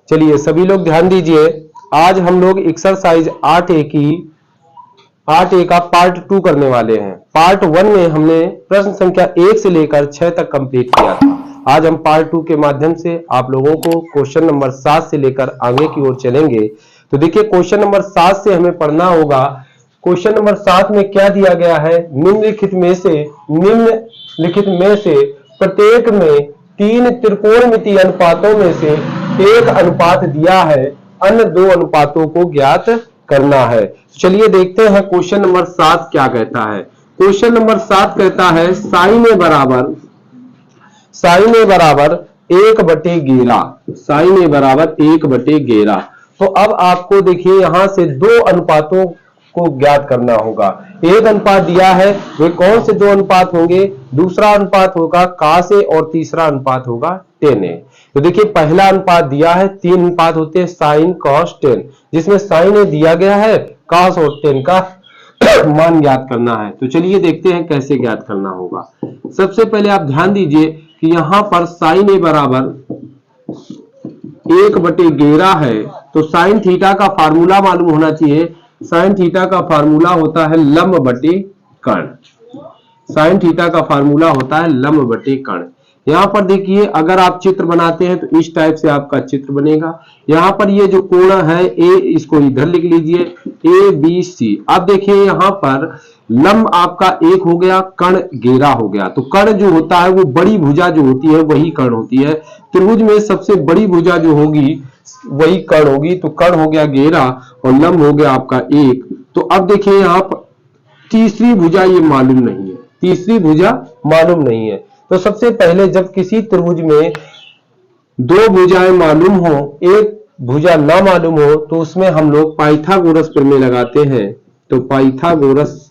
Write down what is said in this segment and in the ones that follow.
चलिए सभी लोग ध्यान दीजिए, आज हम लोग एक्सरसाइज 8A का पार्ट 2 करने वाले हैं। पार्ट 1 में हमने प्रश्न संख्या 1 से लेकर 6 तक कंप्लीट किया था। आज हम पार्ट 2 के माध्यम से आप लोगों को क्वेश्चन नंबर 7 से लेकर आगे की ओर चलेंगे। तो देखिए क्वेश्चन नंबर 7 से हमें पढ़ना होगा। क्वेश्चन नंबर 7 में क्या दिया गया है, निम्नलिखित में से प्रत्येक में 3 त्रिकोणमितीय अनुपातों में से एक अनुपात दिया है, अन्य 2 अनुपातों को ज्ञात करना है। चलिए देखते हैं क्वेश्चन नंबर 7 क्या कहता है। क्वेश्चन नंबर 7 कहता है साइन ए बराबर 1/11, साइन ए बराबर 1/11। तो अब आपको देखिए यहां से 2 अनुपातों को ज्ञात करना होगा। एक अनुपात दिया है, वे कौन से 2 अनुपात होंगे, दूसरा अनुपात होगा cos A और तीसरा अनुपात होगा tan A। तो देखिए पहला अनुपात दिया है, 3 अनुपात होते हैं sin cos tan, जिसमें sin A दिया गया है, cos और tan का मान ज्ञात करना है। तो चलिए देखते हैं कैसे ज्ञात करना होगा। सबसे पहले आप ध्यान दीजिए कि यहां पर sin A बराबर 1/11 है, तो sin थीटा का फार्मूला मालूम होना चाहिए। साइन थीटा का फार्मूला होता है लंब बटे कर्ण, साइन थीटा का फार्मूला होता है लंब बटे कर्ण। यहां पर देखिए अगर आप चित्र बनाते हैं तो इस टाइप से आपका चित्र बनेगा। यहां पर ये जो कोण है ए, इसको इधर लिख लीजिए ABC। अब देखिए यहां पर लंब आपका 1 हो गया, कर्ण 11 हो गया। तो कर्ण जो होता है वो बड़ी भुजा जो होती है वही कर्ण होती है। त्रिभुज में सबसे बड़ी भुजा जो होगी वही कर्ण होगी। तो कर्ण हो गया 11 और लंब हो गया आपका 1। तो अब देखिए यहां पर तीसरी भुजा ये मालूम नहीं है, तीसरी भुजा मालूम नहीं है। तो सबसे पहले जब किसी त्रिभुज में 2 भुजाएं मालूम हो, एक भुजा ना मालूम हो, तो उसमें हम लोग पाइथागोरस प्रमेय लगाते हैं। तो पाइथागोरस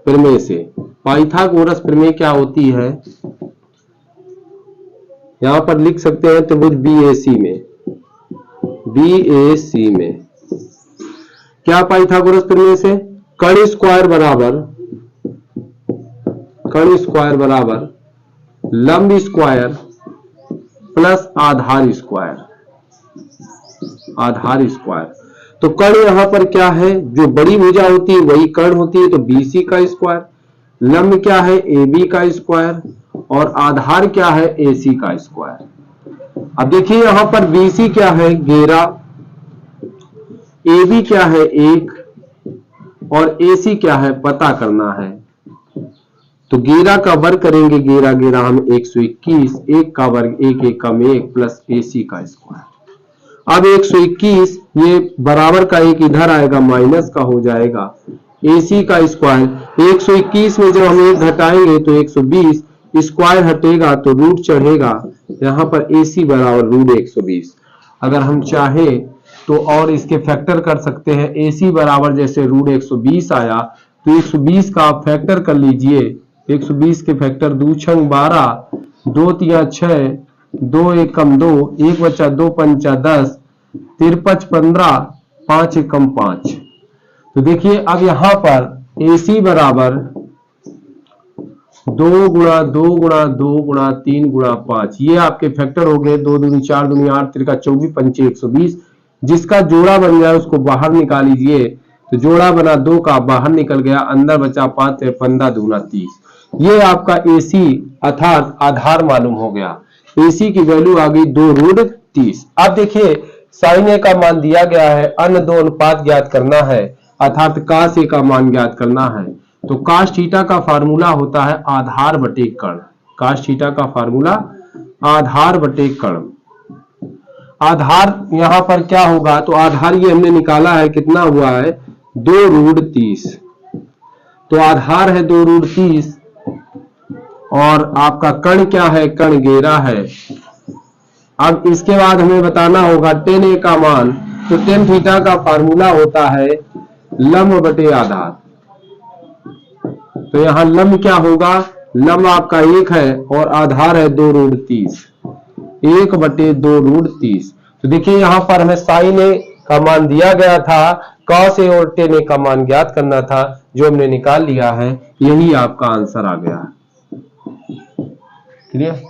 प्रमेय से, पाइथागोरस प्रमेय क्या होती है, यहां पर लिख सकते हैं त्रिभुज BAC में क्या पाइथागोरस प्रमेय से, कर्ण स्क्वायर बराबर लंब स्क्वायर प्लस आधार स्क्वायर। तो कर्ण यहां पर क्या है, जो बड़ी भुजा होती है वही कर्ण होती है, तो BC का स्क्वायर, लंब क्या है AB का स्क्वायर, और आधार क्या है AC का स्क्वायर। अब देखिए यहां पर BC क्या है 11, AB क्या है 1 और AC क्या है पता करना है। तो 11 का वर्ग करेंगे, 11 हम 121, 1 का वर्ग 1 1 का 1 प्लस AC का स्क्वायर। अब 121 ये बराबर का एक इधर आएगा, माइनस का हो जाएगा AC का स्क्वायर। 121 में जब हम 1 घटाएंगे तो 120, स्क्वायर हटेगा तो रूट चढ़ेगा, यहां पर AC बराबर √120। अगर हम चाहें तो और इसके फैक्टर कर सकते हैं। AC बराबर जैसे √120 आया तो 120 का आप फैक्टर कर लीजिए। 120 के फैक्टर 2 छंग 12, 2 तिया 6, 2 एकम 2, 1 बचा 2 पंचा 10, 53 15, 5 एकम 5। तो देखिए अब यहां पर AC बराबर 2 गुणा 2 गुणा 2 गुणा 3 गुणा 5, ये आपके फैक्टर हो गए। 2 दूनी 4 दूनी 8, 3 का 24, 5 120। जिसका जोड़ा बन गया उसको बाहर निकाल लीजिए। तो जोड़ा बना 2 का बाहर निकल गया, अंदर बचा 5 15 दूना 30। ये आपका AC अर्थात आधार मालूम हो गया। AC की वैल्यू आ गई 2√30। अब देखिए साइन A का मान दिया गया है, अन्य 2 अनुपात ज्ञात करना है अर्थात cos A का मान ज्ञात करना है। तो cos थीटा का फार्मूला होता है आधार बटे कर्ण, cos थीटा का फार्मूला आधार बटे कर्ण। आधार यहां पर क्या होगा, तो आधार ये हमने निकाला है, कितना हुआ है 2√30। तो आधार है 2√30 और आपका कर्ण क्या है, कर्ण 11 है। अब इसके बाद हमें बताना होगा tan A का मान। तो tan थीटा का फार्मूला होता है लंब बटे आधार। तो यहां लंब क्या होगा, लंब आपका 1 है और आधार है 2√30, 1/2√30। तो देखिए यहां पर हमें sin A का मान दिया गया था, cos A और tan A का मान ज्ञात करना था, जो हमने निकाल लिया है। यही आपका आंसर आ गया। क्लियर।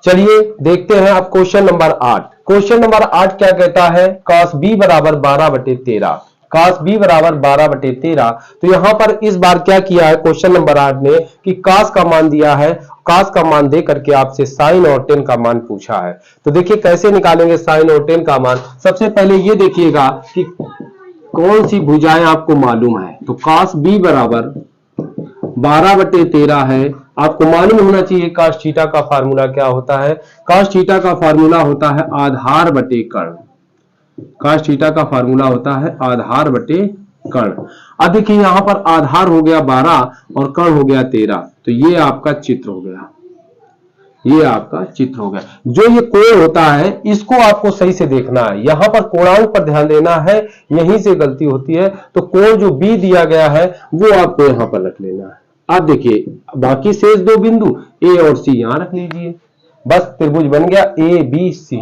चलिए देखते हैं अब क्वेश्चन नंबर 8। क्वेश्चन नंबर 8 क्या कहता है, cos b बराबर 12/13, cos b बराबर 12/13। तो यहां पर इस बार क्या किया है क्वेश्चन नंबर 8 ने कि cos का मान दिया है, cos का मान दे करके आपसे sin और tan का मान पूछा है। तो देखिए कैसे निकालेंगे sin और tan का मान। सबसे पहले ये देखिएगा कि कौन सी भुजाएं आपको मालूम है। तो cos b बराबर 12/13 है, आपको मालूम होना चाहिए cos थीटा का फार्मूला क्या होता है। cos थीटा का फार्मूला होता है आधार बटे कर्ण, cos थीटा का फार्मूला होता है आधार बटे कर्ण। अब देखिए यहां पर आधार हो गया 12 और कर्ण हो गया 13, तो ये आपका चित्र हो गया, ये आपका चित्र हो गया। जो ये कोण होता है इसको आपको सही से देखना है, यहां पर कोणांक पर ध्यान देना है, यहीं से गलती होती है। तो कोण जो बी दिया गया है वो आपको यहां पर रख लेना है। आप देखिए बाकी शेष दो बिंदु ए और सी यहां रख लीजिए, बस त्रिभुज बन गया A B C.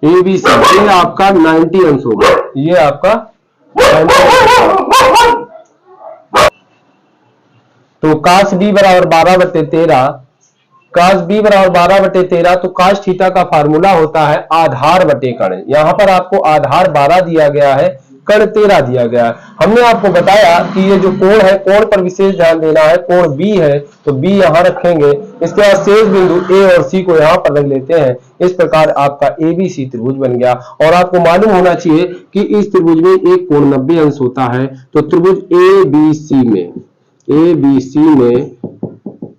A B C ये आपका 90 अंश हो गया, ये आपका 90 तो cos b बराबर 12/13, cos b बराबर 12/13। तो cos थीटा का फार्मूला होता है आधार बटे कर्ण। यहां पर आपको आधार 12 दिया गया है, कर्ण 13 दिया गया है। हमने आपको बताया कि ये जो कोण है कोण पर विशेष ध्यान देना है, कोण b है तो b यहां रखेंगे, इसके बाद शेष बिंदु a और c को यहां पर रख लेते हैं। इस प्रकार आपका ABC त्रिभुज बन गया। और आपको मालूम होना चाहिए कि इस त्रिभुज में एक कोण 90 अंश होता है। तो त्रिभुज ABC में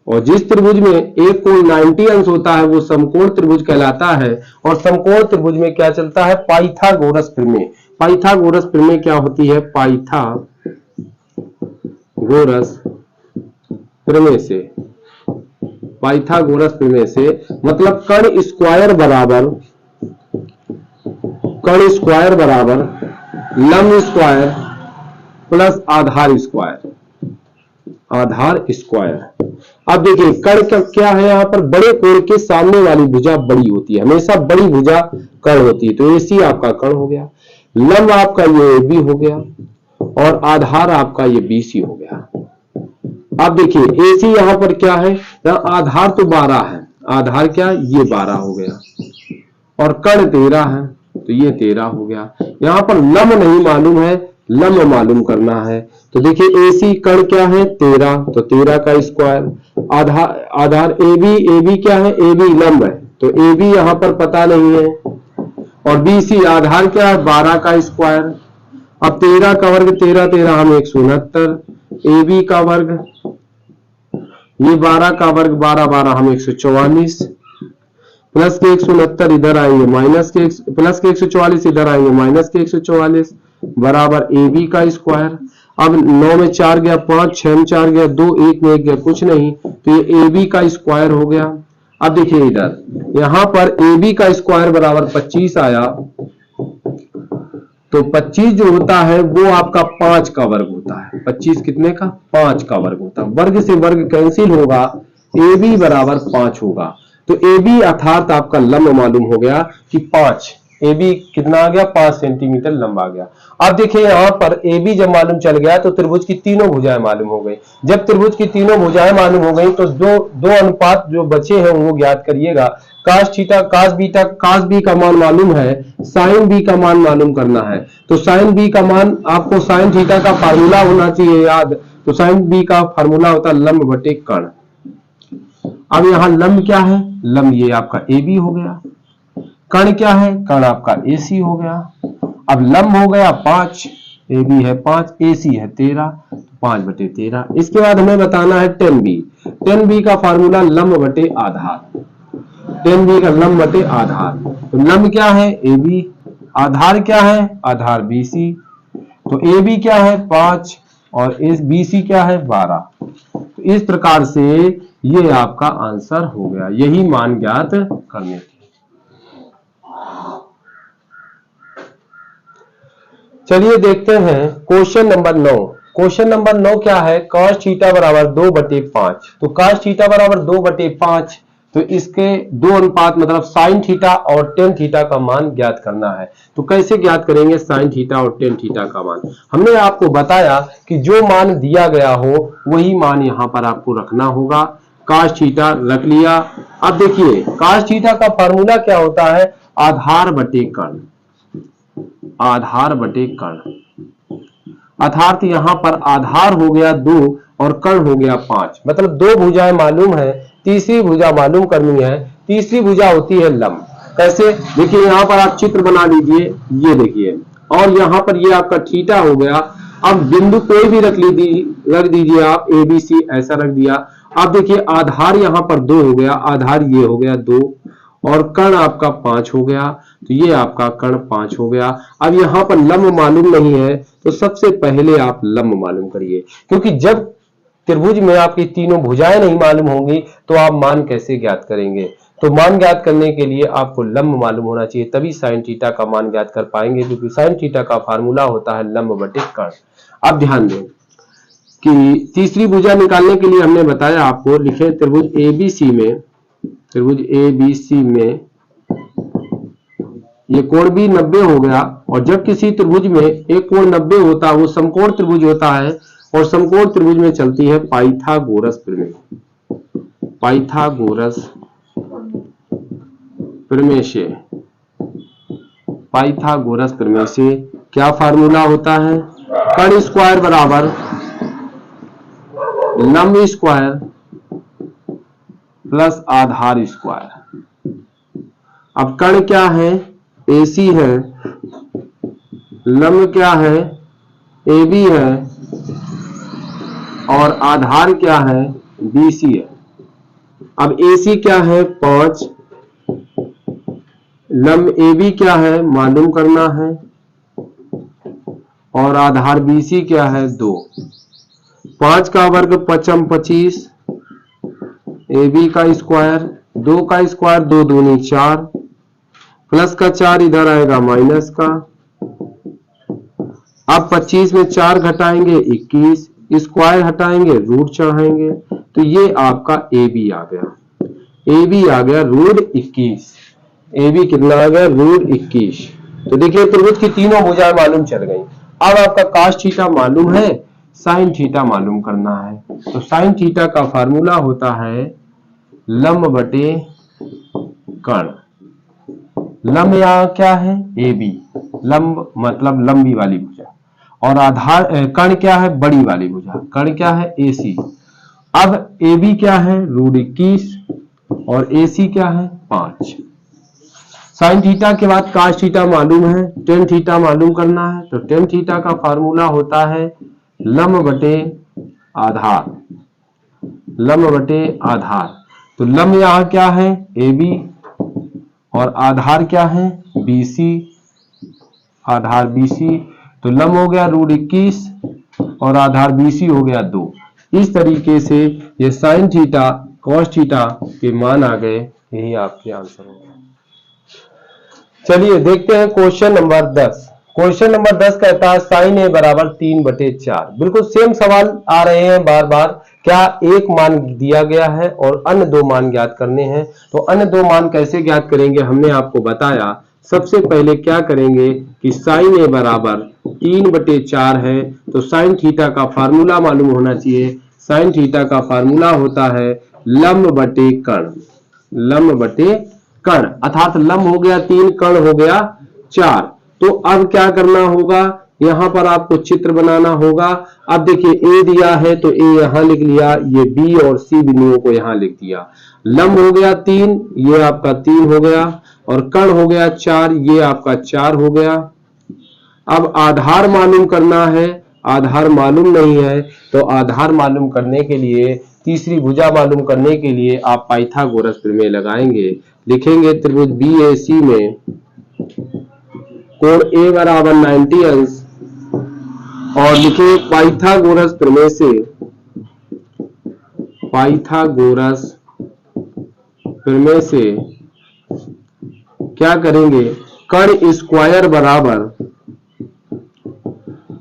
और जिस त्रिभुज में एक कोण 90 अंश होता है वो समकोण त्रिभुज कहलाता है। और समकोण त्रिभुज में क्या चलता है, पाइथागोरस प्रमेय। पाइथागोरस प्रमेय क्या होती है, पाइथागोरस प्रमेय से मतलब कर्ण स्क्वायर बराबर लंब स्क्वायर प्लस आधार स्क्वायर। अब देखिए कर्ण का क्या है, यहां पर बड़े कोण के सामने वाली भुजा बड़ी होती है, हमेशा बड़ी भुजा कर्ण होती है। तो AC आपका कर्ण हो गया, लंब आपका ये AB हो गया और आधार आपका ये BC हो गया। अब देखिए AC यहां पर क्या है, यहां आधार तो 12 है, आधार क्या ये 12 हो गया और कर्ण 13 है तो ये 13 हो गया। यहां पर लंब नहीं मालूम है, लंब मालूम करना है। तो देखिए AC कर्ण क्या है 13, तो 13 का स्क्वायर, आधार AB क्या है, AB लंब है तो AB यहां पर पता नहीं है, और BC आधार क्या है 12 का स्क्वायर। अब 13 का वर्ग 13 हम 169, AB का वर्ग ये 12 का वर्ग 12 हम 144, प्लस के 169 इधर आएंगे माइनस के प्लस के 144 इधर आएंगे माइनस के 144 बराबर AB का स्क्वायर। अब 9 में 4 गया 5, 6 में 4 गया 2, 1 में 1 गया कुछ नहीं, तो ये AB का स्क्वायर हो गया। अब देखिए इधर यहां पर AB का स्क्वायर बराबर 25 आया, तो 25 जो होता है वो आपका 5 का वर्ग होता है। 25 कितने का, 5 का वर्ग होता है। वर्ग से वर्ग कैंसिल होगा, AB बराबर 5 होगा। तो AB अर्थात आपका लंब मालूम हो गया कि 5, AB कितना आ गया 5 सेंटीमीटर लंबा आ गया। अब देखिए यहां पर AB जब मालूम चल गया तो त्रिभुज की तीनों भुजाएं मालूम हो गई। जब त्रिभुज की तीनों भुजाएं मालूम हो गई तो दो अनुपात जो बचे हैं वो ज्ञात करिएगा। cos theta cos beta, cos b का मान मालूम है, sin b का मान मालूम करना है। तो sin b का मान आपको sin थीटा का फार्मूला होना चाहिए याद। तो sin b का फार्मूला होता है लंब बटे कर्ण। अब यहां लंब क्या है, लंब ये आपका AB हो गया, कर्ण क्या है, कर्ण आपका AC हो गया। अब लंब हो गया 5, AB है 5, AC है 13, 5/13। इसके बाद हमें बताना है tan b का फार्मूला लंब बटे आधार, tan b का लंब बटे आधार। तो लंब क्या है AB, आधार क्या है, आधार BC। तो AB क्या है 5 और BC क्या है 12। तो इस प्रकार से ये आपका आंसर हो गया, यही मान ज्ञात करने थे। चलिए देखते हैं क्वेश्चन नंबर 9। क्वेश्चन नंबर 9 क्या है, cos थीटा बराबर 2/5। तो cos थीटा बराबर 2/5, तो इसके दो अनुपात मतलब sin थीटा और tan थीटा का मान ज्ञात करना है। तो कैसे ज्ञात करेंगे sin थीटा और tan थीटा का मान। हमने आपको बताया कि जो मान दिया गया हो वही मान यहां पर आपको रखना होगा। काश थीटा रख लिया। अब देखिए काश थीटा का फार्मूला क्या होता है, आधार बटे कर्ण, आधार बटे कर्ण, अर्थात यहां पर आधार हो गया 2 और कर्ण हो गया 5, मतलब दो भुजाएं मालूम है, तीसरी भुजा मालूम करनी है। तीसरी भुजा होती है लंब। कैसे, देखिए यहां पर आप चित्र बना लीजिए, ये देखिए, और यहां पर ये आपका थीटा हो गया। अब बिंदु कोई भी रख दीजिए आप, ए बी सी ऐसा रख दिया। अब देखिए आधार यहां पर 2 हो गया, आधार ये हो गया 2 और कर्ण आपका 5 हो गया, तो ये आपका कर्ण 5 हो गया। अब यहां पर लंब मालूम नहीं है, तो सबसे पहले आप लंब मालूम करिए, क्योंकि जब त्रिभुज में आपकी तीनों भुजाएं नहीं मालूम होंगी तो आप मान कैसे ज्ञात करेंगे। तो मान ज्ञात करने के लिए आपको लंब मालूम होना चाहिए, तभी साइन थीटा का मान ज्ञात कर पाएंगे, क्योंकि साइन थीटा का फार्मूला होता है लंब बटे कर्ण। अब ध्यान दें कि तीसरी भुजा निकालने के लिए हमने बताया आपको, लिखे त्रिभुज एबीसी में, त्रिभुज एबीसी में ये कोण भी 90 हो गया, और जब किसी त्रिभुज में एक कोण 90 होता है वो समकोण त्रिभुज होता है, और समकोण त्रिभुज में चलती है पाइथागोरस प्रमेय। पाइथागोरस प्रमेय से, पाइथागोरस प्रमेय से क्या फार्मूला होता है, कर्ण स्क्वायर बराबर लंब स्क्वायर प्लस आधार स्क्वायर। अब कर्ण क्या है, AC है, लंब क्या है, AB है, और आधार क्या है, BC है। अब AC क्या है 5, लंब AB क्या है मालूम करना है, और आधार BC क्या है 2। 5 का वर्ग 5 25, AB का स्क्वायर, 2 का स्क्वायर 2 दूनी 4, प्लस का 4 इधर आएगा माइनस का। अब 25 में 4 घटाएंगे 21, स्क्वायर हटाएंगे रूट चढ़ाएंगे, तो ये आपका AB आ गया, AB आ गया रूट 21। AB कितना आ गया, रूट 21। तो देखिए त्रिभुज की तीनों भुजाएं मालूम चल गई। अब आपका काश थीटा मालूम है, साइन थीटा मालूम करना है। तो साइन थीटा का फार्मूला होता है लंब बटे कर्ण। लंब यहाँ क्या है, AB, लंब मतलब लंबी वाली भुजा, और आधार कर्ण क्या है, बड़ी वाली भुजा, कर्ण क्या है AC। अब AB क्या है रूट 21 और AC क्या है 5। साइन थीटा के बाद काश थीटा मालूम है, टेन थीटा मालूम करना है। तो टेन थीटा का फार्मूला होता है लंब बटे आधार, लंब बटे आधार। तो लंब यहाँ क्या है AB और आधार क्या है BC, आधार BC। तो लंब हो गया रूट 21 और आधार BC हो गया 2। इस तरीके से ये साइन थीटा कॉस थीटा के मान आ गए, यही आपके आंसर होंगे। चलिए देखते हैं क्वेश्चन नंबर 10। क्वेश्चन नंबर 10 कहता है साइन A बराबर 3/4। बिल्कुल सेम सवाल आ रहे हैं बार बार। क्या एक मान दिया गया है और अन्य दो मान ज्ञात करने हैं। तो अन्य दो मान कैसे ज्ञात करेंगे हमने आपको बताया। सबसे पहले क्या करेंगे कि साइन A बराबर 3/4 है, तो साइन थीटा का फार्मूला मालूम होना चाहिए। साइन थीटा का फार्मूला होता है लंब बटे कर्ण, लंब बटे कर्ण, अर्थात लंब हो गया 3, कर्ण हो गया 4। तो अब क्या करना होगा, यहां पर आपको चित्र बनाना होगा। अब देखिए A दिया है तो A यहां लिख लिया, ये B और C बिंदुओं को यहां लिख दिया। लंब हो गया 3, ये आपका 3 हो गया, और कर्ण हो गया 4, ये आपका 4 हो गया। अब आधार मालूम करना है, आधार मालूम नहीं है, तो आधार मालूम करने के लिए, तीसरी भुजा मालूम करने के लिए आप पाइथागोरस प्रमेय लगाएंगे। लिखेंगे त्रिभुज BAC में कोण A बराबर 90 अंश, और लिखे पाइथागोरस प्रमेय से, पाइथागोरस प्रमेय से क्या करेंगे, कर्ण स्क्वायर बराबर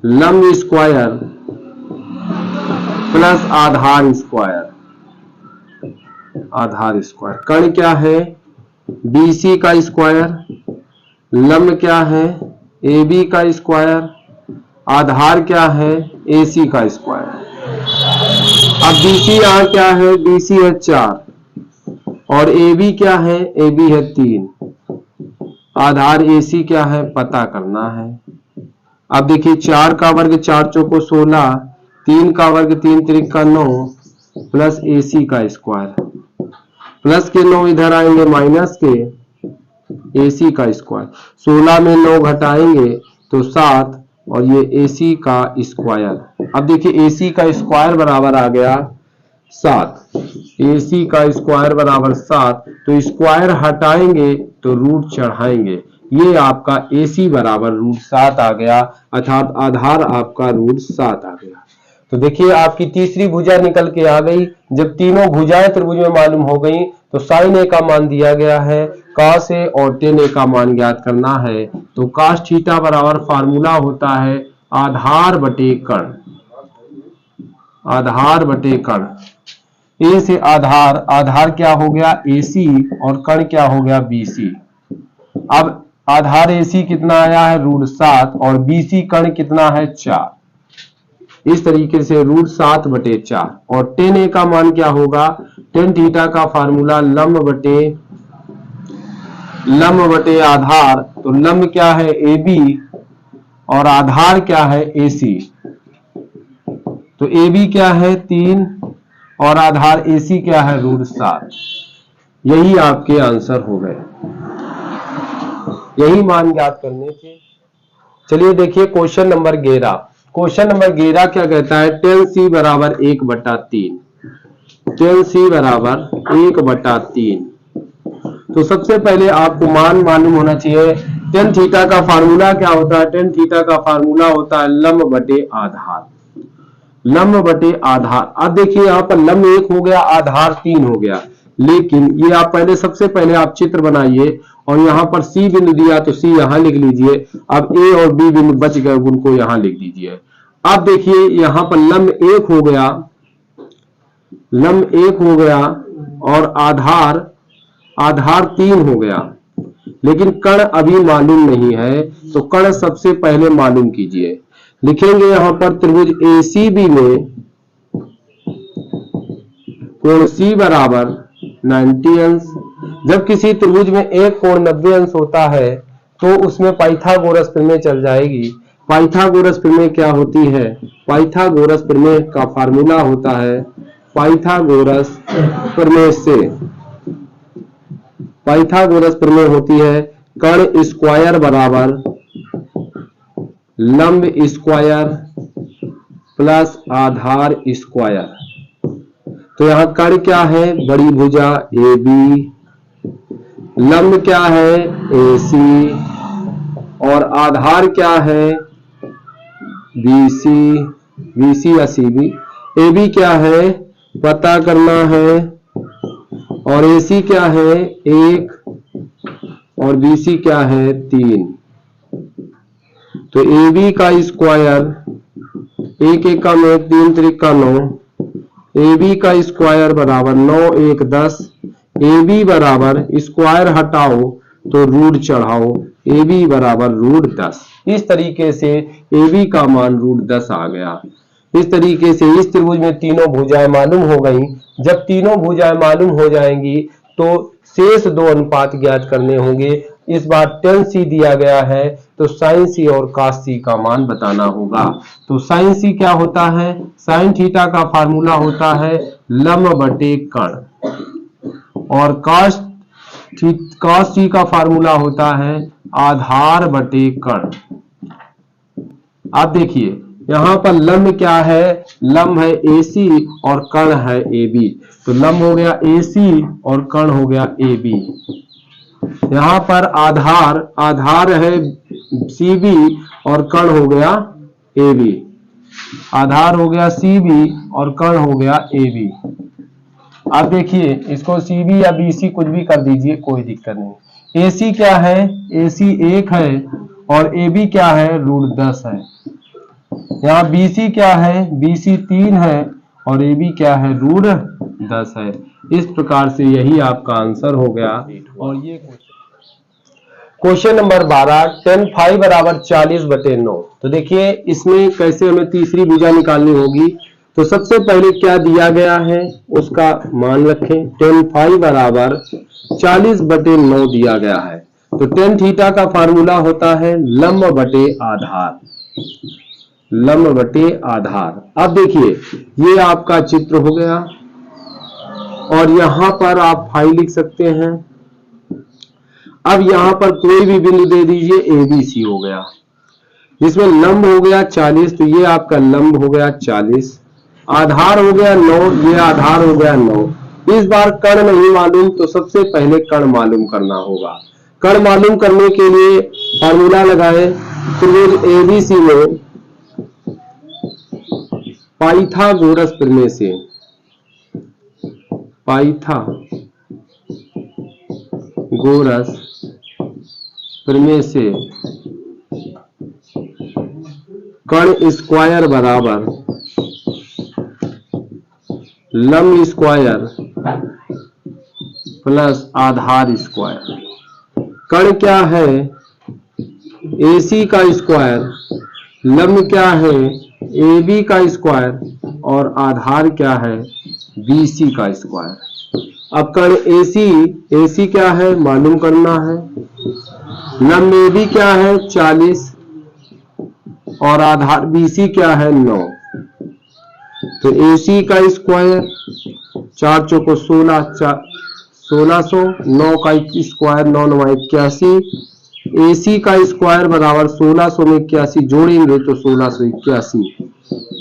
लंब स्क्वायर प्लस आधार स्क्वायर, आधार स्क्वायर। कर्ण क्या है BC का स्क्वायर, लंब क्या है AB का स्क्वायर, आधार क्या है AC का स्क्वायर। अब BC यहाँ क्या है, BC है 4 और AB क्या है, AB है 3। आधार AC क्या है पता करना है। अब देखिए 4 का वर्ग 4 चौको 16, 3 का वर्ग 3 त्रिका 9 प्लस AC का स्क्वायर, प्लस के 9 इधर आएंगे माइनस के AC का स्क्वायर, 16 में 9 घटाएंगे तो 7 और ये AC का स्क्वायर। अब देखिए AC का स्क्वायर बराबर आ गया 7, AC का स्क्वायर बराबर 7, तो स्क्वायर हटाएंगे तो रूट चढ़ाएंगे, ये आपका AC बराबर √7 आ गया, अर्थात आधार आपका √7 आ गया। तो देखिए आपकी तीसरी भुजा निकल के आ गई। जब तीनों भुजाएं त्रिभुज में मालूम हो गई तो sin A का मान दिया गया है, cos A और tan A का मान ज्ञात करना है। तो cos थीटा बराबर फार्मूला होता है आधार बटे कर्ण, आधार बटे कर्ण। A से आधार, आधार क्या हो गया AC और कर्ण क्या हो गया BC। अब आधार AC कितना आया है √7 और BC कर्ण कितना है 4, इस तरीके से √7 बटे 4। और tan A का मान क्या होगा, tan थीटा का फार्मूला लंब बटे आधार, तो लंब क्या है AB और आधार क्या है AC, तो AB क्या है 3 और आधार AC क्या है √7। यही आपके आंसर हो गए, यही मान ज्ञात करने थे। चलिए देखिए क्वेश्चन नंबर 11। क्वेश्चन नंबर 11 क्या कहता है, tan C बराबर 1/3, tan C बराबर 1/3। तो सबसे पहले आपको मान मालूम होना चाहिए। tan थीटा का फार्मूला क्या होता है, tan थीटा का फार्मूला होता है लंब बटे आधार, लंब बटे आधार। अब देखिए यहाँ पर लंब 1 हो गया, आधार 3 हो गया, लेकिन ये आप पहले सबसे पहले आप चित्र बनाइए और यहाँ पर C बिंदु दिया तो C यहाँ लिख लीजिए। अब A और B बिंदु बच गए, उनको यहाँ लिख दीजिए। अब देखिए यहाँ पर लंब 1 हो गया, लंब 1 हो गया और आधार 3 हो गया, लेकिन कर्ण अभी मालूम नहीं है, तो कर्ण सबसे पहले मालूम कीजिए। लिखेंगे यहाँ पर त्रिभुज ACB में कोण C बराबर 90 अंश। जब किसी त्रिभुज में एक कोण 90 अंश होता है तो उसमें पाइथागोरस प्रमेय चल जाएगी। पाइथागोरस प्रमेय क्या होती है, पाइथागोरस प्रमेय का फार्मूला होता है, पाइथागोरस प्रमेय से, पाइथागोरस प्रमेय होती है कर्ण स्क्वायर बराबर लंब स्क्वायर प्लस आधार स्क्वायर। तो यहां कर्ण क्या है, बड़ी भुजा AB, लंब क्या है AC और आधार क्या है BC या CB। AB क्या है पता करना है और AC क्या है 1 और BC क्या है 3। तो AB का स्क्वायर 1 एकम 1 3 त्रिका 9, AB का स्क्वायर बराबर 9 1 10, AB बराबर स्क्वायर हटाओ तो रूट चढ़ाओ, AB बराबर √10। इस तरीके से AB का मान √10 आ गया। इस तरीके से इस त्रिभुज में तीनों भुजाएं मालूम हो गई। जब तीनों भुजाएं मालूम हो जाएंगी तो शेष 2 अनुपात ज्ञात करने होंगे। इस बार tan C दिया गया है तो sin C और cos C का मान बताना होगा। तो sin C क्या होता है, sin थीटा का फार्मूला होता है लंब बटे कर्ण और cos C का फार्मूला होता है आधार बटे कर्ण। आप देखिए यहाँ पर लंब क्या है, लंब है AC और कर्ण है AB। तो लंब हो गया AC और कर्ण हो गया AB। यहाँ पर आधार है CB और कर्ण हो गया AB। आधार हो गया CB और कर्ण हो गया AB। आप देखिए इसको CB या BC कुछ भी कर दीजिए, कोई दिक्कत नहीं। AC क्या है, AC 1 है और AB क्या है √10 है। यहाँ BC क्या है, BC 3 है और AB क्या है √10 है। इस प्रकार से यही आपका आंसर हो गया। और ये क्वेश्चन नंबर 12, tan phi बराबर 40/9। तो देखिए इसमें कैसे हमें तीसरी भुजा निकालनी होगी। तो सबसे पहले क्या दिया गया है उसका मान रखें। tan फाई बराबर 40/9 दिया गया है। तो tan थीटा का फार्मूला होता है लंब बटे आधार, लंब बटे आधार। अब देखिए ये आपका चित्र हो गया और यहां पर आप फाई लिख सकते हैं। अब यहां पर कोई भी बिंदु दे दीजिए, ए बी सी हो गया, जिसमें लंब हो गया 40, तो ये आपका लंब हो गया 40, आधार हो गया 9, ये आधार हो गया 9। इस बार कर्ण नहीं मालूम, तो सबसे पहले कर्ण मालूम करना होगा। कर्ण मालूम करने के लिए फार्मूला लगाए। त्रिभुज एबीसी में पाइथागोरस प्रमेय से, पाइथागोरस प्रमेय से कर्ण स्क्वायर बराबर लंब स्क्वायर प्लस आधार स्क्वायर। कर्ण क्या है AC का स्क्वायर, लंब क्या है AB का स्क्वायर और आधार क्या है BC का स्क्वायर। अब कर्ण AC क्या है मालूम करना है, लंब AB क्या है 40 और आधार BC क्या है 9। तो AC का स्क्वायर 4 चौको 16, 1600, 9 का स्क्वायर 9 9 81, AC का स्क्वायर बराबर 1600 में 81 जोड़ेंगे तो 1681।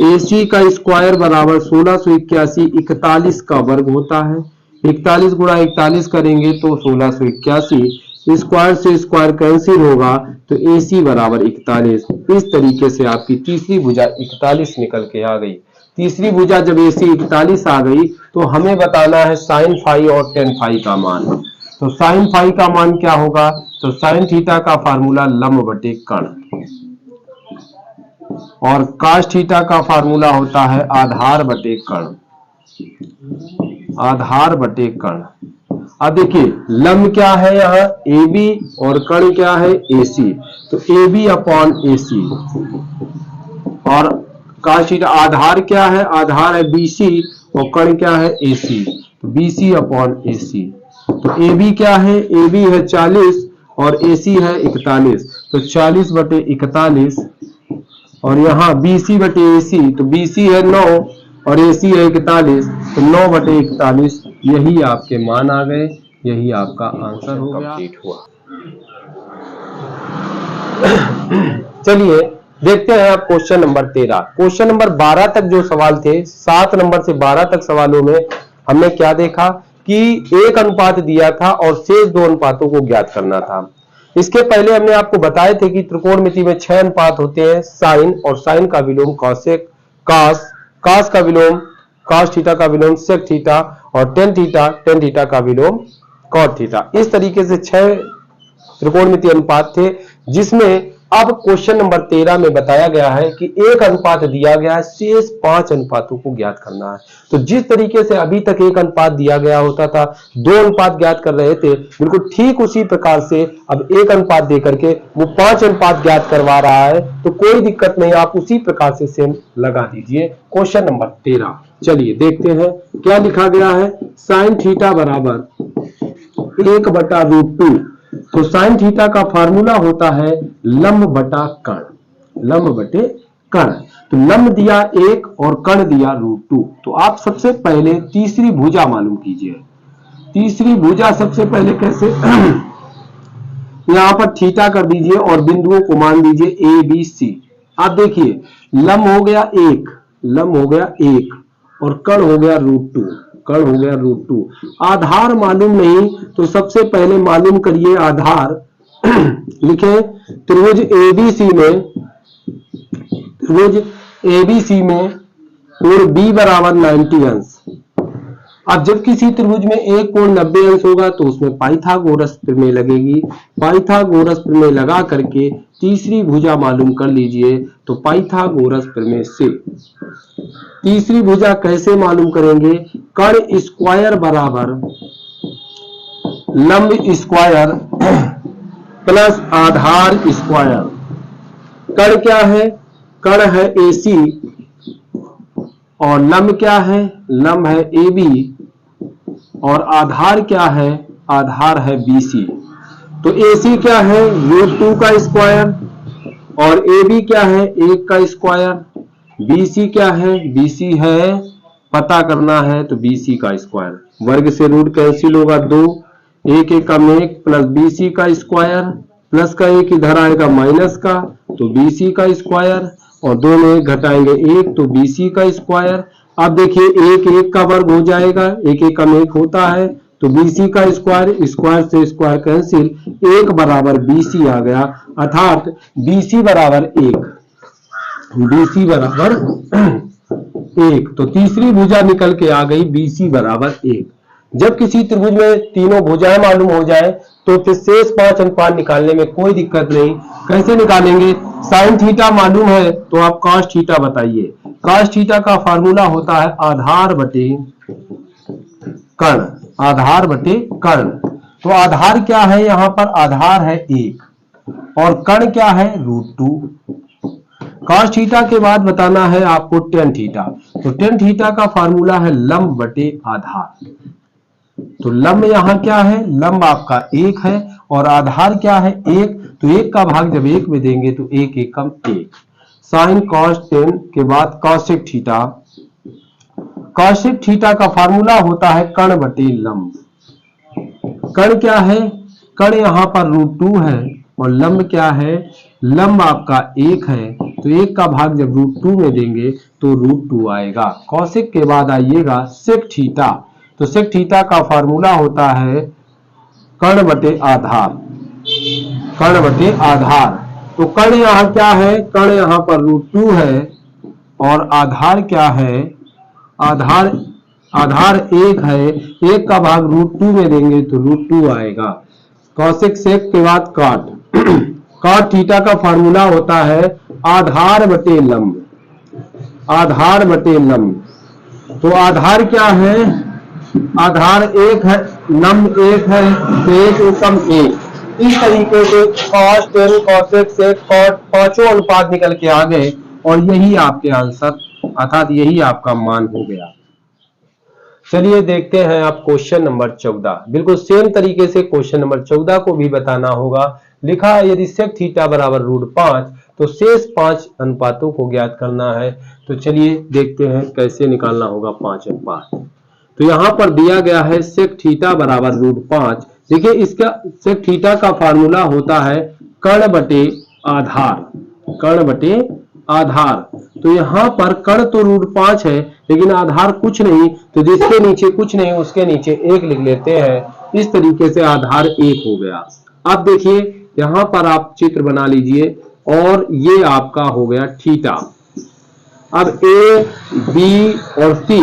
AC का स्क्वायर बराबर 1681 41 का वर्ग होता है, 41 गुणा 41 करेंगे तो 1681। स्क्वायर से स्क्वायर कैंसिल होगा तो AC बराबर 41। इस तरीके से आपकी तीसरी भुजा 41 निकल के आ गई। तीसरी भुजा जब AC 41 आ गई तो हमें बताना है साइन फाई और टेन फाई का मान। तो साइन फाई का मान क्या होगा, तो साइन थीटा का फार्मूला लंब बटे कर्ण और कास थीटा का फार्मूला होता है आधार बटे कर्ण, आधार बटे कर्ण। अब देखिए लंब क्या है यहाँ AB और कर्ण क्या है AC, तो AB अपॉन AC और कास थीटा आधार क्या है, आधार है BC और कर्ण क्या है AC, तो BC अपॉन AC। तो AB क्या है, AB है 40 और AC है 41, तो 40/41 और यहाँ BC बटे AC, तो BC है 9 और AC है 41, तो 9/41। यही आपके मान आ गए, यही आपका आंसर हो गया, कंप्लीट हुआ। चलिए देखते हैं आप क्वेश्चन नंबर 13। क्वेश्चन नंबर 12 तक जो सवाल थे, 7 नंबर से 12 तक सवालों में हमने क्या देखा कि एक अनुपात दिया था और शेष 2 अनुपातों को ज्ञात करना था। इसके पहले हमने आपको बताए थे कि त्रिकोणमिति में 6 अनुपात होते हैं, साइन और साइन का विलोम कॉसेक, कास का विलोम कास थीटा का विलोम सेक थीटा और टेन थीटा का विलोम कॉट थीटा। इस तरीके से 6 त्रिकोणमितीय अनुपात थे, जिसमें अब क्वेश्चन नंबर 13 में बताया गया है कि एक अनुपात दिया गया है, शेष 5 अनुपातों को ज्ञात करना है। तो जिस तरीके से अभी तक एक अनुपात दिया गया होता था, 2 अनुपात ज्ञात कर रहे थे, बिल्कुल ठीक उसी प्रकार से अब एक अनुपात देकर के वो 5 अनुपात ज्ञात करवा रहा है। तो कोई दिक्कत नहीं, आप उसी प्रकार से सेम लगा दीजिए। क्वेश्चन नंबर 13 चलिए देखते हैं क्या लिखा गया है। साइन थीटा बराबर 1/√2। तो साइन थीटा का फार्मूला होता है लंब बटा कर्ण, लंब बटे कर्ण। तो लंब दिया 1 और कर्ण दिया √2। तो आप सबसे पहले तीसरी भुजा मालूम कीजिए। तीसरी भुजा सबसे पहले कैसे यहां पर थीटा कर दीजिए और बिंदुओं को मान दीजिए A B C। आप देखिए लंब हो गया 1, लंब हो गया 1 और कर्ण हो गया √2, कर्ण हो गया √2। आधार मालूम नहीं तो सबसे पहले मालूम करिए आधार। लिखे त्रिभुज ABC में कोण B बराबर 90 अंश। अब जब किसी त्रिभुज में एक कोण 90 अंश होगा तो उसमें पाइथागोरस प्रमेय लगेगी। पाइथागोरस प्रमेय लगा करके तीसरी भुजा मालूम कर लीजिए। तो पाइथागोरस प्रमेय से तीसरी भुजा कैसे मालूम करेंगे, कर्ण स्क्वायर बराबर लंब स्क्वायर प्लस आधार स्क्वायर। कर्ण क्या है, कर्ण है AC और लंब क्या है, लंब है ए बी, और आधार क्या है, आधार है बी सी। तो ए सी क्या है, √2 का स्क्वायर, और ए बी क्या है, 1 का स्क्वायर। बी सी क्या है, बी सी है, पता करना है तो बी सी का स्क्वायर। वर्ग से रूट कैंसिल होगा 2, 1 1 का 1 प्लस बी सी का स्क्वायर, प्लस का 1 इधर आएगा माइनस का, तो बी सी का स्क्वायर, और 2 में 1 घटाएंगे 1, तो बी सी का स्क्वायर। अब देखिए 1 1 का वर्ग हो जाएगा, 1 1 का 1 होता है, तो बी सी का स्क्वायर, स्क्वायर से स्क्वायर कैंसिल, 1 बराबर बी सी आ गया, अर्थात बी सी बराबर 1, बी सी बराबर 1। तो तीसरी भुजा निकल के आ गई बी सी बराबर 1। जब किसी त्रिभुज में तीनों भुजाएं मालूम हो जाए तो फिर शेष 5 अनुपात निकालने में कोई दिक्कत नहीं। कैसे निकालेंगे, साइन थीटा मालूम है तो आप कॉस थीटा बताइए। कॉस थीटा का फार्मूला होता है आधार बटे कर्ण, आधार बटे कर्ण। तो आधार क्या है, यहां पर आधार है 1 और कर्ण क्या है, √2। कॉस थीटा के बाद बताना है आपको टेन थीटा। तो टेन थीटा का फार्मूला है लंब बटे आधार। तो लंब यहां क्या है, लंब आपका 1 है और आधार क्या है 1, तो 1 का भाग जब 1 में देंगे तो 1 एकम 1। साइन कॉस टेन के बाद कॉसेक थीटा। कॉसेक थीटा का फार्मूला होता है कर्ण बटे लंब। कर्ण क्या है, कर्ण यहां पर √2 है और लंब क्या है, लंब आपका 1 है, तो 1 का भाग जब √2 में देंगे तो √2 आएगा। कॉसेक के बाद आइएगा सेक थीटा। तो सेक थीटा का फार्मूला होता है कर्ण बटे आधार, कर्ण बटे आधार। तो कर्ण यहां क्या है, कर्ण यहां पर √2 है और आधार क्या है, आधार 1 है, 1 का भाग √2 में देंगे तो √2 आएगा। कॉसेक सेक के बाद कॉट। कॉट थीटा का फार्मूला होता है आधार बटे लंब, आधार बटे लंब। तो आधार क्या है, आधार 1 है, लंब 1 है, तो 1 एकम 1। इस तरीके से cos tan cosec sec cot पांचों अनुपात निकल के आ गए और यही आपके आंसर अर्थात यही आपका मान हो गया। चलिए देखते हैं आप क्वेश्चन नंबर 14। बिल्कुल सेम तरीके से क्वेश्चन नंबर 14 को भी बताना होगा। लिखा है यदि सेक थीटा बराबर √5 तो शेष 5 अनुपातों को ज्ञात करना है। तो चलिए देखते हैं कैसे निकालना होगा 5 अनुपात। तो यहां पर दिया गया है सेक थीटा बराबर √5। देखिए इसका सेक थीटा का फार्मूला होता है कर्ण बटे आधार, कर्ण बटे आधार। तो यहां पर कर्ण तो √5 है लेकिन आधार कुछ नहीं, तो जिसके नीचे कुछ नहीं उसके नीचे 1 लिख लेते हैं। इस तरीके से आधार 1 हो गया। अब देखिए यहां पर आप चित्र बना लीजिए और ये आपका हो गया थीटा। अब ए बी और सी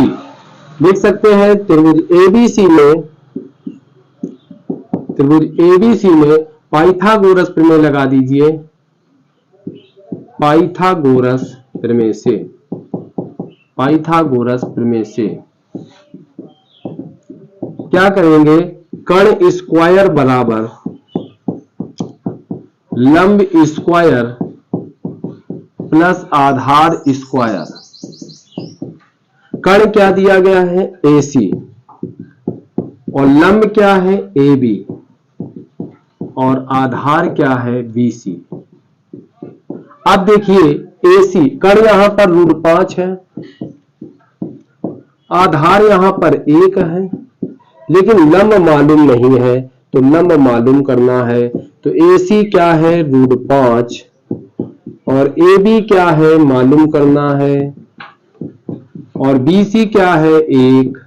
लिख सकते हैं। त्रिभुज एबीसी में, त्रिभुज एबीसी में पाइथागोरस प्रमेय लगा दीजिए, पाइथागोरस प्रमेय से, पाइथागोरस प्रमेय से क्या करेंगे, कर्ण स्क्वायर बराबर लंब स्क्वायर प्लस आधार स्क्वायर। कर्ण क्या दिया गया है, AC, और लंब क्या है, AB, और आधार क्या है, BC। अब देखिए AC कर्ण यहां पर √5 है, आधार यहां पर 1 है, लेकिन लंब मालूम नहीं है, तो लंब मालूम करना है। तो AC क्या है, √5, और AB क्या है मालूम करना है, और BC क्या है 1।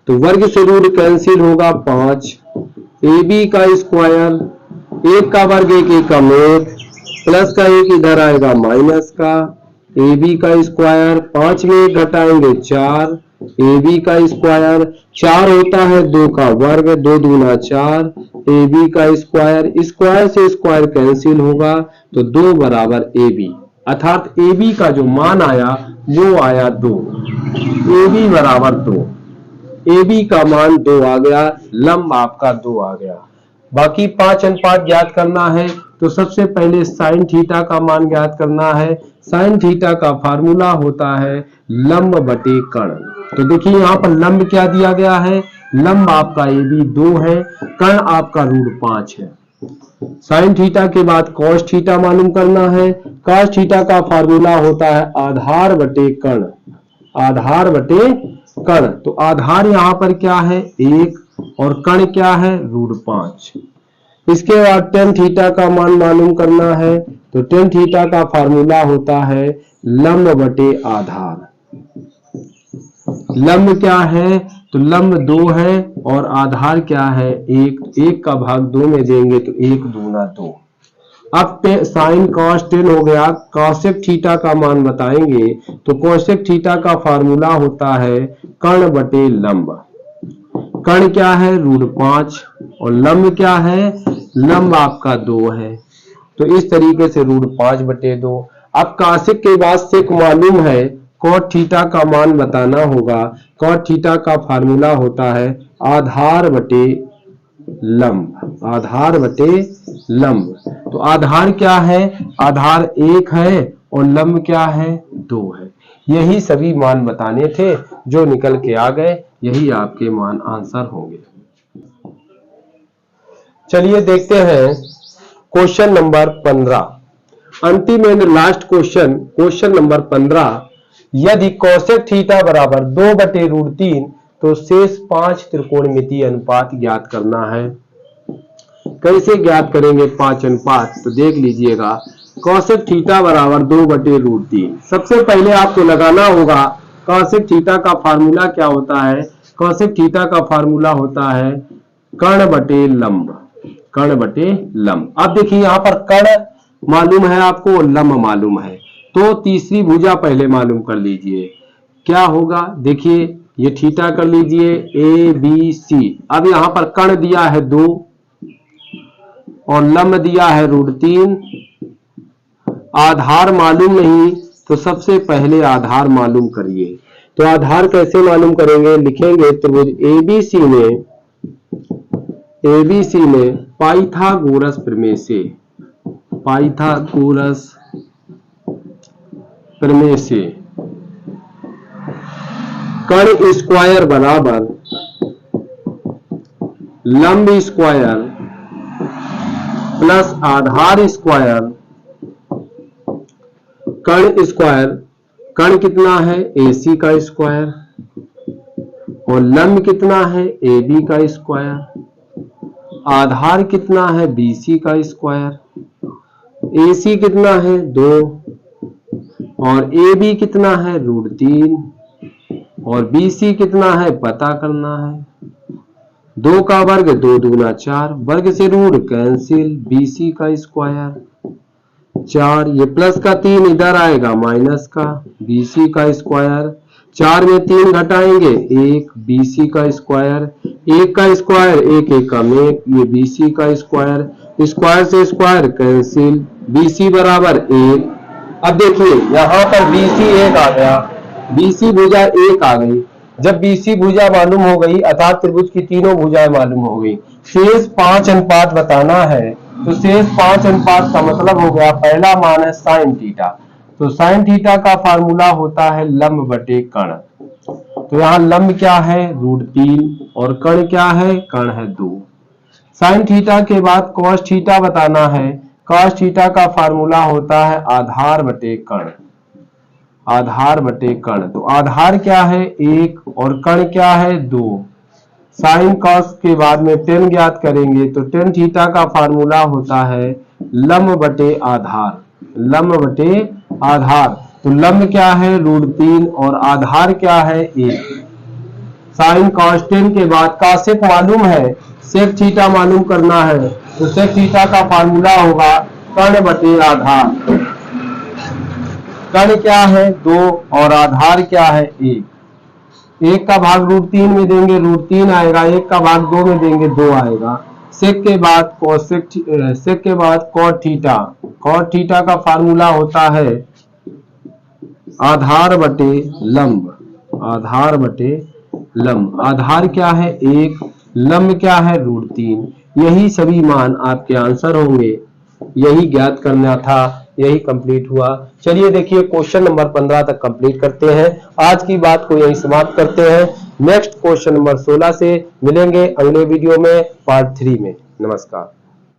तो वर्ग से रूट कैंसिल होगा 5। AB का स्क्वायर, 1 का वर्ग 1 एकम 1, प्लस का 1 इधर आएगा माइनस का, AB का स्क्वायर, 5 में 1 घटाएंगे 4, AB का स्क्वायर 4 होता है 2 का वर्ग, 2 दूना 4, AB का स्क्वायर, स्क्वायर से स्क्वायर कैंसिल होगा तो 2 बराबर AB, अर्थात AB का जो मान आया वो आया 2, AB बराबर 2। AB का मान 2 आ गया, लंब आपका 2 आ गया। बाकी 5 अनुपात ज्ञात करना है तो सबसे पहले साइन थीटा का मान ज्ञात करना है। साइन थीटा का फार्मूला होता है लंब बटे कर्ण। तो देखिए यहाँ पर लंब क्या दिया गया है, लंब आपका ए बी 2 है, कर्ण आपका √5 है। साइन थीटा के बाद कॉस थीटा मालूम करना है। कॉस थीटा का फार्मूला होता है आधार बटे कर्ण, आधार बटे कर्ण। तो आधार यहाँ पर क्या है 1 और कर्ण क्या है √5। इसके बाद टेन थीटा का मान मालूम करना है। तो टेन थीटा का फार्मूला होता है लंब बटे आधार। लंब क्या है, तो लंब 2 है और आधार क्या है 1। 1 का भाग 2 में देंगे तो 1 दूना 2। अब साइन कॉस टेन हो गया। कॉसेक थीटा का मान बताएंगे तो कॉसेक थीटा का फार्मूला होता है कर्ण बटे लंब। कर्ण क्या है √5 और लंब क्या है, लंब आपका 2 है। तो इस तरीके से √5 बटे 2। अब कॉसेक के बाद सेक मालूम है, कॉट थीटा का मान बताना होगा। कॉट थीटा का फार्मूला होता है आधार बटे लंब, आधार बटे लंब। तो आधार क्या है, आधार 1 है और लंब क्या है 2 है। यही सभी मान बताने थे जो निकल के आ गए, यही आपके मान आंसर होंगे। चलिए देखते हैं क्वेश्चन नंबर 15, अंतिम and last question, question number 15। यदि कोसेक थीटा बराबर 2 बटे √3 तो शेष 5 त्रिकोणमितीय अनुपात ज्ञात करना है। कैसे ज्ञात करेंगे 5 अनुपात, तो देख लीजिएगा। कोसेक थीटा बराबर 2 बटे √3। सबसे पहले आपको लगाना होगा कोसेक थीटा का फार्मूला क्या होता है। कोसेक थीटा का फार्मूला होता है कर्ण बटे लंब, कर्ण बटे लंब। अब देखिए यहाँ पर कर्ण मालूम है आपको, लंब मालूम है, तो तीसरी भुजा पहले मालूम कर लीजिए। क्या होगा देखिए, ये थीटा कर लीजिए ए बी सी। अब यहाँ पर कर्ण दिया है 2 और लंब दिया है √3। आधार मालूम नहीं तो सबसे पहले आधार मालूम करिए। तो आधार कैसे मालूम करेंगे, लिखेंगे त्रिभुज एबीसी में पाइथागोरस प्रमेय से, पाइथागोरस प्रमेय से कर्ण स्क्वायर बराबर लंब स्क्वायर प्लस आधार स्क्वायर, कर्ण स्क्वायर, कर्ण कितना है AC का स्क्वायर और लंब कितना है AB का स्क्वायर, आधार कितना है BC का स्क्वायर, AC कितना है 2 और AB कितना है √3 और BC कितना है पता करना है। 2 का वर्ग 2 दूना 4, वर्ग से रूट कैंसिल, BC का स्क्वायर 4, ये प्लस का 3 इधर आएगा माइनस का, BC का स्क्वायर 4 में 3 घटाएंगे 1, BC का स्क्वायर, 1 का स्क्वायर 1 1 का में, ये BC का स्क्वायर, स्क्वायर से स्क्वायर कैंसिल, BC बराबर 1। अब देखिए यहाँ पर BC 1 आ गया, BC भुजा 1 आ गई। जब BC भुजा मालूम हो गई अर्थात त्रिभुज की तीनों भुजाएं मालूम हो गई, शेष 5 अनुपात बताना है। तो शेष 5 अनुपात का मतलब हो गया, पहला मान है साइन थीटा। तो साइन थीटा का फार्मूला होता है लंब बटे कर्ण। तो यहाँ लंब क्या है √3 और कर्ण क्या है, कर्ण है 2। साइन थीटा के बाद कॉस थीटा बताना है। कॉस थीटा का फार्मूला होता है आधार बटे कर्ण, आधार बटे कर्ण। तो आधार क्या है 1 और कर्ण क्या है 2। साइन कॉस के बाद में टेन ज्ञात करेंगे तो टेन थीटा का फार्मूला होता है लंब बटे आधार, लंब बटे आधार। तो लंब क्या है √3 और आधार क्या है 1। साइन कॉस टेन के बाद कॉसेक मालूम है, सेक थीटा मालूम करना है। तो सेक थीटा का फार्मूला होगा कर्ण बटे आधार। कर्ण क्या है 2 और आधार क्या है 1। 1 का भाग √3 में देंगे √3 आएगा, 1 का भाग 2 में देंगे 2 आएगा। सेक के बाद कोसेक, सेक के बाद कॉट थीटा। कॉट थीटा का फार्मूला होता है आधार बटे लंब, आधार बटे लंब। आधार क्या है 1, लंब क्या है √3। यही सभी मान आपके आंसर होंगे। यही ज्ञात करना था, यही कंप्लीट हुआ। चलिए देखिए क्वेश्चन नंबर 15 तक कंप्लीट करते हैं। आज की बात को यही समाप्त करते हैं। नेक्स्ट क्वेश्चन नंबर 16 से मिलेंगे अगले वीडियो में, पार्ट 3 में। नमस्कार।